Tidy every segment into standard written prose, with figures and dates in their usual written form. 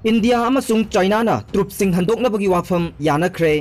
India अमसुंग China ना ट्रुपसिंग हंदोकनबगी वाफम यानख्रे।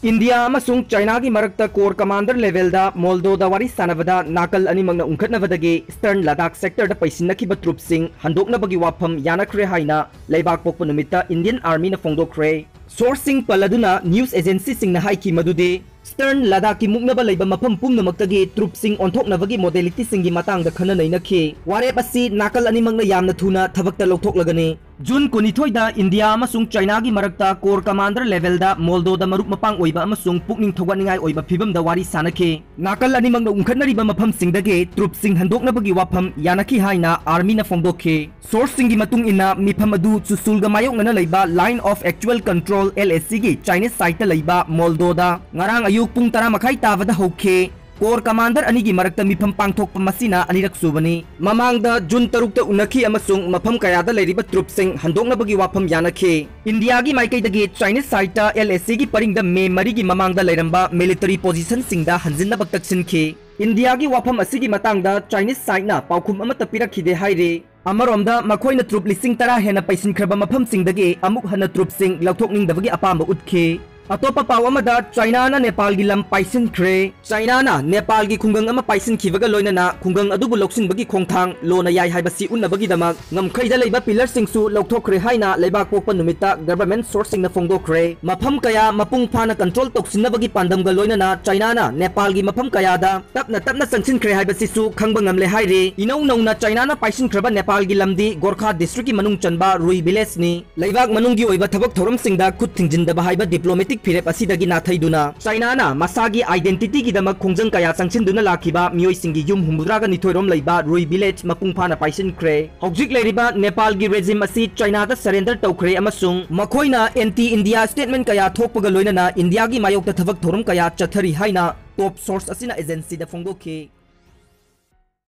India अमसुंग China की मरक्ता core commander level दा मोल्दोदा वारी सानबदा नाकल अनिमंगना उंखटनबदगे ईस्टर्न लद्दाख सेक्टर दा पैसिनखिबा ट्रुपसिंग हंदोकनबगी वाफम यानख्रे हाइना लेबाक पोकपा नुमित्ता इंडियन आर्मी ना फोंदोखरे। सोर्सिंग पलदुना न्यूज एजेंसी सिंगना हाइकी मदुदे ईस्टर्न लद्दाख की मुक्नबा लैबा मफम पुमनमक्तगी ट्रुपसिंग ओंथोकनबगी मोडेलिटी सिंगी मातांगदा खननैनखि। वारेप असि नाकल अनिमंगना यामना थुना थबक्ता लौथोकलगनी। जून 12 दा इंडिया अमसुंग चाइना की मरक्ता कोर कमांडर लेवल दा मोल्दोदा मरुप मपांग ओइबा अमसुंग पुकनिंग थौगनिंगाई ओइबा फिबम दा वारी सानखे। नाकल अनिमंगना उंखटनरिबा मफम सिंगदगे ट्रुपसिंग हंदोकनबगी वाफम यानखि हाइना आर्मी ना फोंदोखे। सोर्सिंग की मतुंग इना मिफम अदु चुसुलगा मायोकनना लैबा line of actual control LAC की चाइनीज साइट लैबा मोल्दोदा ngarang ayuk pung 10 makai tabada hauke। Core commander अनि की मरक्ता मिफम पांगथोकपा मसिना अनिरक सुबनी। ममांगदा जून 3 ता उनखि अमसुंग मफम कयादा लैरिबा ट्रुपसिंग हंदोकनबगी वाफम यानखे। इंडिया की माइकैदगी चाइनीज साइट LAC की परिंगदा मे मरी की ममांगदा लैरंबा मिलिटरी पोजीशन सिंगदा हंजिनबक तक्सिनखे। इंडिया की वाफम असिगी मतांगदा चाइनीज साइटना पाउखुम अमता पिरखिदे हाइरे। अमरोमदा मखोइना ट्रुप लिसिंग 10 हेना पैसिनख्रबा मफम सिंगदगे अमुक हना ट्रुपसिंग लौथोकनिंगदबगी अपाम उठखे। अतोपा पावमदा चाइना ना नेपाल की लम पाइसिनख्रे। चाइना ना नेपाल की खुंगंग अमा पाइसिनखिबगा लोइनना खुंगंग अदुबु लौसिनबगी खोंथांग लोना याय हाइबसी उन्नबगीदमक नमखैदा लैबा पिलर सिंगसु लौथोखरे हाइना लेबाक पोकपा नुमित्ता गवर्नमेंट सोर्सिंग ना फोंदोखरे। मफम कया मपुंग फाना कंट्रोल तौसिनबगी पांदमगा लोइनना चाइना ना नेपाल की मफम कयादा तपना संसिनख्रे हाइबसिसु खंगबा ngamle हाइरे। इनौ नौना चाइना ना पाइसिनख्रबा नेपाल की लमदी गोरखा डिस्ट्रिक्ट की मनुंग चनबा रुई विलेज नि। लेबाक मनुंगी ओइबा थबक थोरम सिंगदा खुद थिंजिनदबा हाइबा डिप्लोमेटिक फिरेप असिदगी नाथैदुना चाइना ना मसागी आइडेंटिटी की दमक खोंजंग कया संगसिनदुना लाखिबा मियोय सिंगी युम हुमुद्रागा निथोयरोम लैबा रुई विलेज मपुंग फाना पाइसिनख्रे। हौजिक लैरिबा नेपाल की रेजिम असी चाइना दा सरेंडर तौखरे अमसुंग मखोइना एंटी इंडिया स्टेटमेंट कया थोकपगा लोइनना इंडिया की मायोक्ता थबक थोरम कया चथरी हाइना टॉप सोर्स असिना एजेंसी दा फोंदोखे।